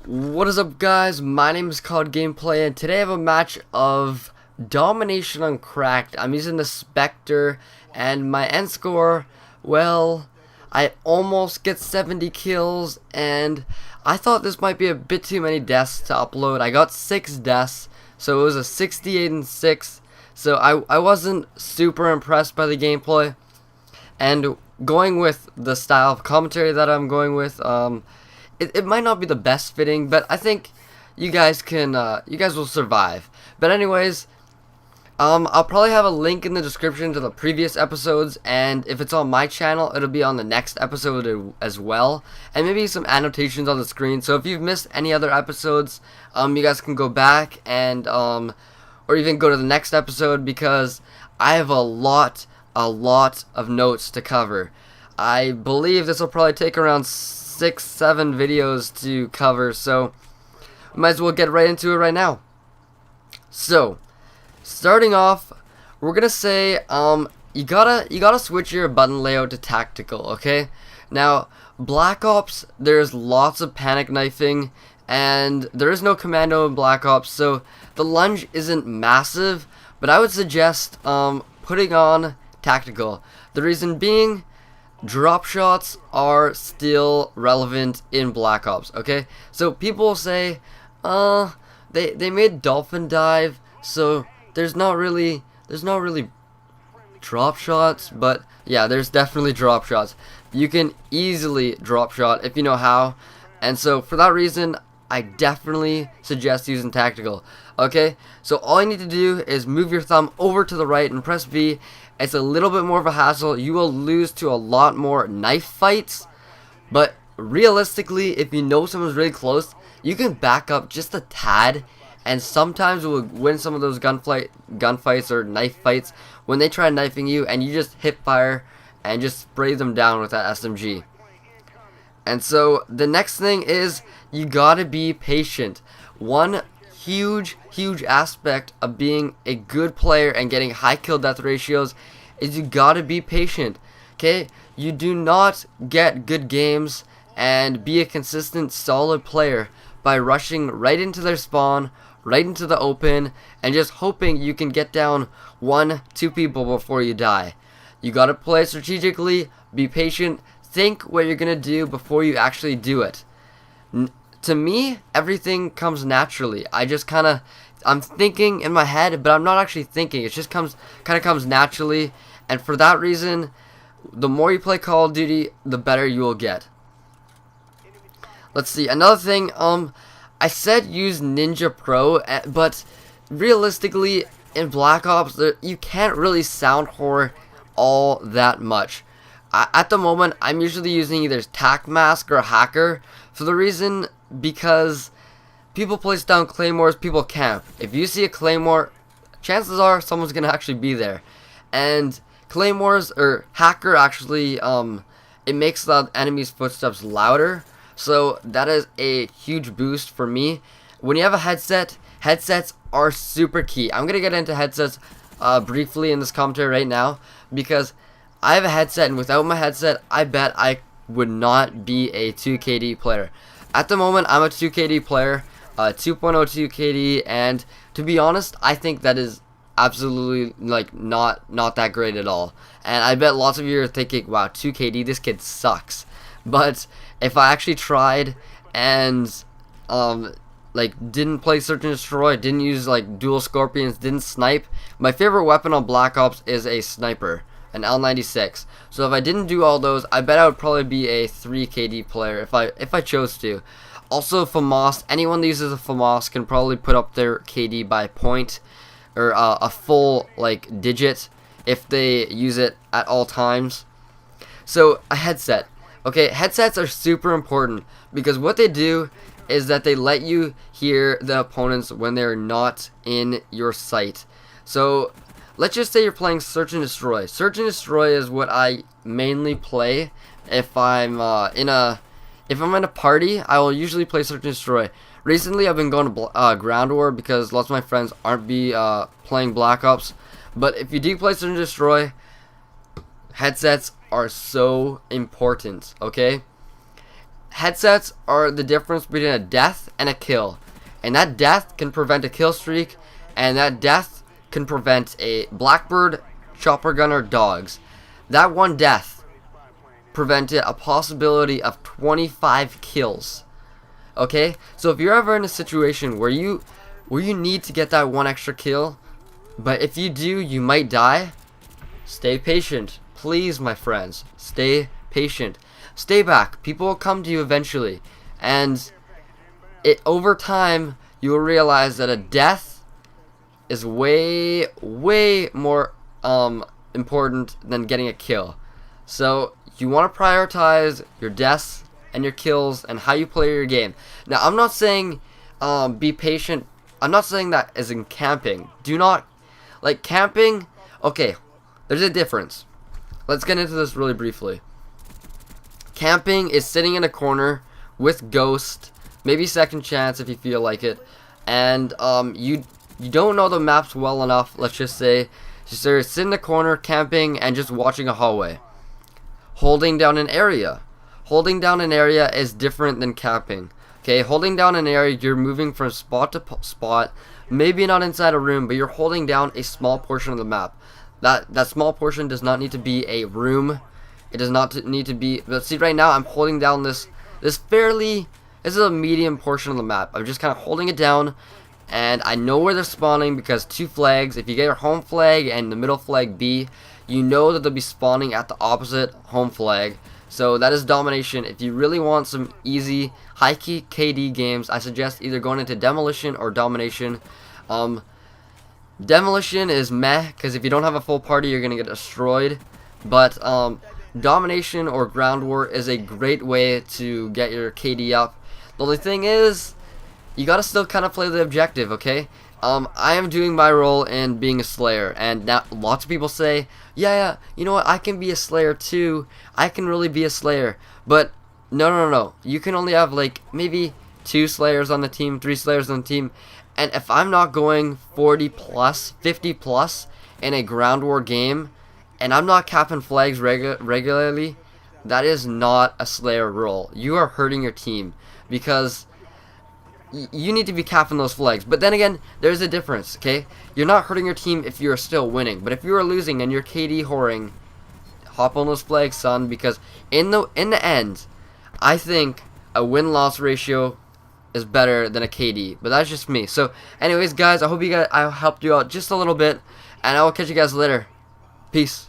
What is up, guys? My name is Called Gameplay, and today I have a match of Domination Uncracked. I'm using the Spectre, and my end score, well, I almost get 70 kills, and I thought this might be a bit too many deaths to upload. I got 6 deaths, so it was a 68 and 6, so I wasn't super impressed by the gameplay. And going with the style of commentary that I'm going with, it might not be the best fitting, but I think you guys will survive. But anyways, I'll probably have a link in the description to the previous episodes, and if it's on my channel, it'll be on the next episode as well, and maybe some annotations on the screen. So if you've missed any other episodes, you guys can go back and or even go to the next episode, because I have a lot of notes to cover. I believe this will probably take around 6-7 videos to cover, so might as well get right into it right now. So starting off, we're gonna say you gotta switch your button layout to tactical. Okay, now Black Ops, there's lots of panic knifing, and there is no commando in Black Ops, so the lunge isn't massive, but I would suggest putting on tactical. The reason being, drop shots are still relevant in Black Ops. Okay, so people will say they made Dolphin Dive, so there's not really drop shots, but yeah, there's definitely drop shots. You can easily drop shot if you know how, and so for that reason I definitely suggest using tactical. Okay, so all you need to do is move your thumb over to the right and press V. It's a little bit more of a hassle. You will lose to a lot more knife fights, but realistically, if you know someone's really close, you can back up just a tad, and sometimes we'll win some of those gunfights or knife fights when they try knifing you, and you just hip fire and just spray them down with that SMG. And so the next thing is you gotta be patient. One huge aspect of being a good player and getting high kill death ratios is you gotta be patient. Okay, you do not get good games and be a consistent solid player by rushing right into their spawn, right into the open, and just hoping you can get down 1-2 people before you die. You gotta play strategically, be patient, think what you're gonna do before you actually do it. To me, everything comes naturally. I'm thinking in my head, but I'm not actually thinking. It just kind of comes naturally, and for that reason, the more you play Call of Duty, the better you will get. Let's see, another thing, I said use Ninja Pro, but realistically, in Black Ops, you can't really sound whore all that much. At the moment, I'm usually using either Tac Mask or Hacker, for the reason because people place down claymores, people camp. If you see a claymore, chances are someone's gonna actually be there. And claymores or Hacker actually it makes the enemy's footsteps louder, so that is a huge boost for me. When you have a headset, headsets are super key. I'm gonna get into headsets briefly in this commentary right now, because I have a headset, and without my headset, I bet I would not be a 2KD player. At the moment, I'm a 2KD player, 2.02 KD, and to be honest, I think that is absolutely not that great at all. And I bet lots of you are thinking, wow, 2KD, this kid sucks. But if I actually tried and didn't play Search and Destroy, didn't use dual Scorpions, didn't snipe, my favorite weapon on Black Ops is a sniper, an L96. So if I didn't do all those, I bet I would probably be a 3KD player if I chose to. Also, FAMAS, anyone that uses a FAMAS can probably put up their KD by point, or a full digit, if they use it at all times. So a headset. Okay, headsets are super important, because what they do is that they let you hear the opponents when they're not in your sight. So let's just say you're playing Search and Destroy. Search and Destroy is what I mainly play. If I'm in a party, I will usually play Search and Destroy. Recently, I've been going to Ground War because lots of my friends aren't playing Black Ops. But if you do play Search and Destroy, headsets are so important. Okay, headsets are the difference between a death and a kill. And that death can prevent a kill streak, and that death can prevent a Blackbird, Chopper Gunner, dogs. That one death prevented a possibility of 25 kills. Okay? So if you're ever in a situation where you need to get that one extra kill, but if you do, you might die, stay patient. Please, my friends, stay patient. Stay back. People will come to you eventually. And over time, you will realize that a death is way more important than getting a kill. So you want to prioritize your deaths and your kills and how you play your game. Now, I'm not saying be patient. I'm not saying that as in camping. Do not, like, camping. Okay, there's a difference. Let's get into this really briefly. Camping is sitting in a corner with Ghost, maybe Second Chance if you feel like it, and you don't know the maps well enough, let's just say. Just sit in the corner camping and just watching a hallway. Holding down an area. Holding down an area is different than camping. Okay, holding down an area, you're moving from spot to spot, maybe not inside a room, but you're holding down a small portion of the map. That small portion does not need to be a room. It does not need to be, but see, right now I'm holding down this is a medium portion of the map. I'm just kind of holding it down, and I know where they're spawning because 2 flags. If you get your home flag and the middle flag B, you know that they'll be spawning at the opposite home flag. So that is domination. If you really want some easy high key KD games, I suggest either going into demolition or domination. Demolition is meh, because if you don't have a full party, you're gonna get destroyed. But domination or ground war is a great way to get your KD up. The only thing is, you gotta still kind of play the objective, okay? I am doing my role in being a Slayer, and now lots of people say, yeah, you know what, I can be a Slayer too. I can really be a Slayer. But no. You can only have like maybe 2 Slayers on the team, 3 Slayers on the team. And if I'm not going 40 plus, 50 plus in a ground war game, and I'm not capping flags regularly, that is not a Slayer role. You are hurting your team because you need to be capping those flags. But then again, there's a difference, okay? You're not hurting your team if you're still winning. But if you are losing and you're KD whoring, hop on those flags, son, because in the end, I think a win-loss ratio is better than a KD, but that's just me. So anyways, guys, I hope I helped you out just a little bit, and I will catch you guys later. Peace.